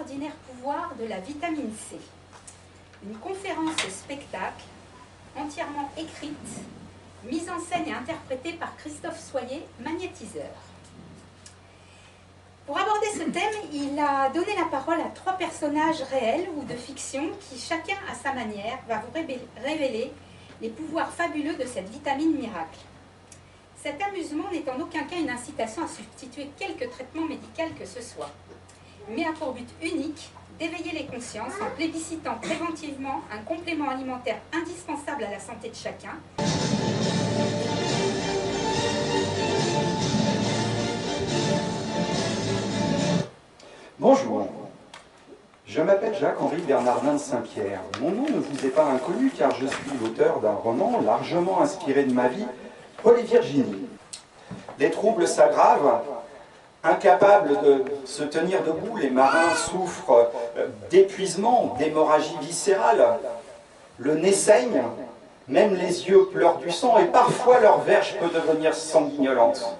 extraordinaires pouvoirs de la vitamine C. Une conférence spectacle entièrement écrite, mise en scène et interprétée par Christophe Soyer, magnétiseur. Pour aborder ce thème, il a donné la parole à 3 personnages réels ou de fiction qui, chacun à sa manière, va vous révéler les pouvoirs fabuleux de cette vitamine miracle. Cet amusement n'est en aucun cas une incitation à substituer quelque traitement médical que ce soit, mais a pour but unique d'éveiller les consciences en plébiscitant préventivement un complément alimentaire indispensable à la santé de chacun. Bonjour, je m'appelle Jacques-Henri Bernardin de Saint-Pierre. Mon nom ne vous est pas inconnu car je suis l'auteur d'un roman largement inspiré de ma vie, Paul et Virginie. Les troubles s'aggravent. Incapables de se tenir debout, les marins souffrent d'épuisement, d'hémorragie viscérale. Le nez saigne, même les yeux pleurent du sang et parfois leur verge peut devenir sanguignolente.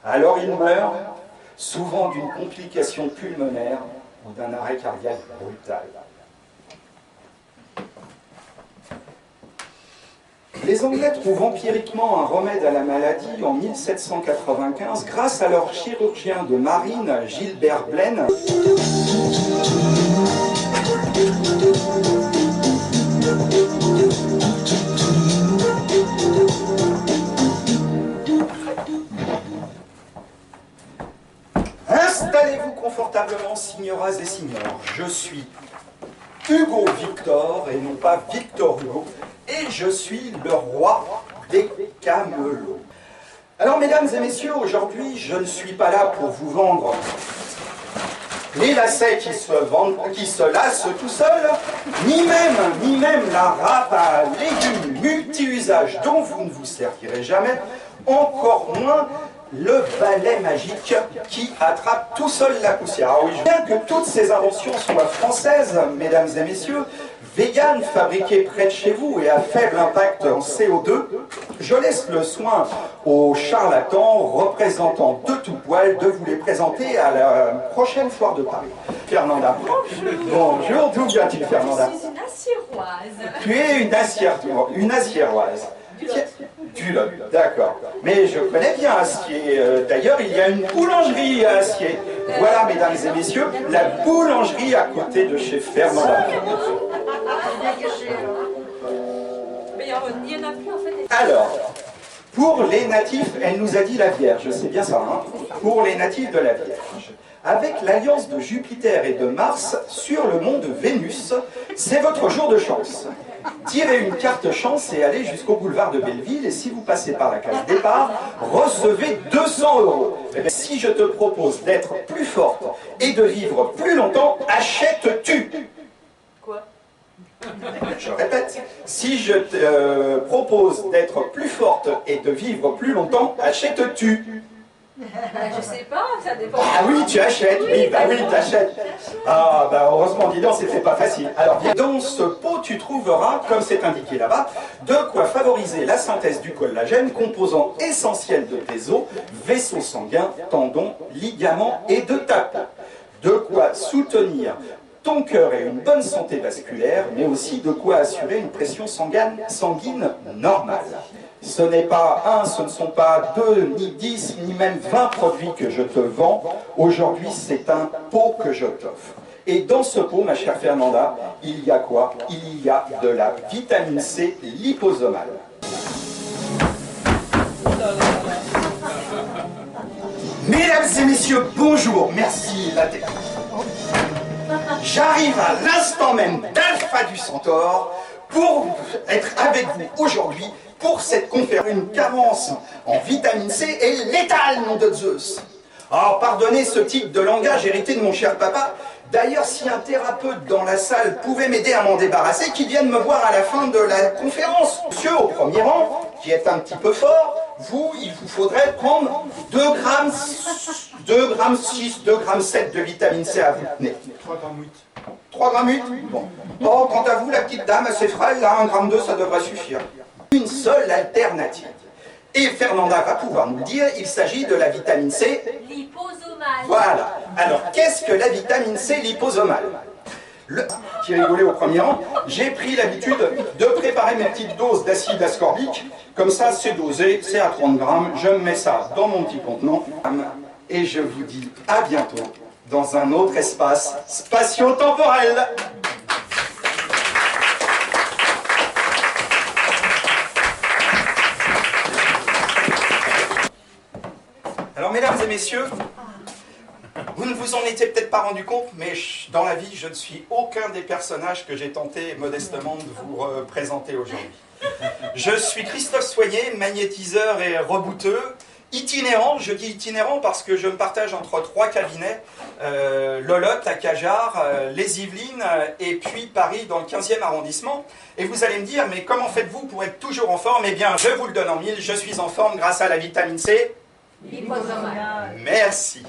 Alors ils meurent, souvent d'une complication pulmonaire ou d'un arrêt cardiaque brutal. Les Anglais trouvent empiriquement un remède à la maladie en 1795 grâce à leur chirurgien de marine Gilbert Blaine. Installez-vous confortablement, signoras et signors. Je suis Hugo Victor et non pas Victor Hugo. Et je suis le roi des camelots. Alors, mesdames et messieurs, aujourd'hui, je ne suis pas là pour vous vendre les lacets qui se lassent tout seuls, ni même la râpe à légumes multi-usages dont vous ne vous servirez jamais, encore moins le balai magique qui attrape tout seul la poussière. Alors oui, bien que toutes ces inventions soient françaises, mesdames et messieurs, vegan, fabriqué près de chez vous et à faible impact en CO2, je laisse le soin aux charlatans représentants de tout poil de vous les présenter à la prochaine foire de Paris. Fernanda. Bonjour, d'où viens-tu, Fernanda? Je suis une assiéroise. Tu es une assiéroise. Du Lot, d'accord. Mais je connais bien Acier. D'ailleurs, il y a une boulangerie à Acier. Voilà, mesdames et messieurs, la boulangerie à côté de chez Fernanda. Mais il n'y en a plus en fait. Alors, pour les natifs, elle nous a dit la Vierge, c'est bien ça, hein? Pour les natifs de la Vierge. Avec l'alliance de Jupiter et de Mars sur le mont de Vénus, c'est votre jour de chance. Tirez une carte chance et allez jusqu'au boulevard de Belleville et si vous passez par la case départ, recevez 200 €. Et bien, si je te propose d'être plus forte et de vivre plus longtemps, achètes-tu? Quoi? Je répète, si je te propose d'être plus forte et de vivre plus longtemps, achètes-tu? Je sais pas, ça dépend. Ah oui, tu achètes, oui, bah oui, tu achètes. Ah, bah heureusement, dis donc, c'était pas facile. Alors, dans ce pot, tu trouveras, comme c'est indiqué là-bas, de quoi favoriser la synthèse du collagène, composant essentiel de tes os, vaisseaux sanguins, tendons, ligaments et de ta peau. De quoi soutenir ton cœur et une bonne santé vasculaire, mais aussi de quoi assurer une pression sanguine normale. Ce n'est pas un, ce ne sont pas 2, ni 10, ni même 20 produits que je te vends. Aujourd'hui, c'est un pot que je t'offre. Et dans ce pot, ma chère Fernanda, il y a quoi? Il y a de la vitamine C liposomale. Mesdames et messieurs, bonjour, merci la technique. J'arrive à l'instant même d'Alpha du Centaure pour être avec vous aujourd'hui pour cette conférence. Une carence en vitamine C est létale, nom de Zeus. Alors, pardonnez ce type de langage hérité de mon cher papa. D'ailleurs, si un thérapeute dans la salle pouvait m'aider à m'en débarrasser, qu'il vienne me voir à la fin de la conférence. Monsieur, au premier rang, qui est un petit peu fort, il vous faudrait prendre 2 grammes 6, 2 grammes 7 de vitamine C à vous tenir. 3 grammes 8. 3 grammes 8 Bon. Oh, quant à vous, la petite dame, assez frêle, là, 1 gramme 2, ça devrait suffire. Une seule alternative. Et Fernanda va pouvoir nous le dire, il s'agit de la vitamine C liposomale. Voilà. Alors, qu'est-ce que la vitamine C liposomale? Qui rigolait au premier rang, j'ai pris l'habitude de préparer mes petites doses d'acide ascorbique. Comme ça, c'est dosé, c'est à 30 grammes. Je me mets ça dans mon petit contenant. Et je vous dis à bientôt dans un autre espace spatio-temporel. Alors, mesdames et messieurs, vous ne vous en étiez peut-être pas rendu compte, mais dans la vie, je ne suis aucun des personnages que j'ai tenté modestement de vous présenter aujourd'hui. Je suis Christophe Soigné, magnétiseur et rebouteux, itinérant. Je dis itinérant parce que je me partage entre 3 cabinets, Lolotte à Cajar, les Yvelines et puis Paris dans le 15e arrondissement. Et vous allez me dire, mais comment faites-vous pour être toujours en forme? Eh bien, je vous le donne en mille, je suis en forme grâce à la vitamine C. Liposomale. Merci.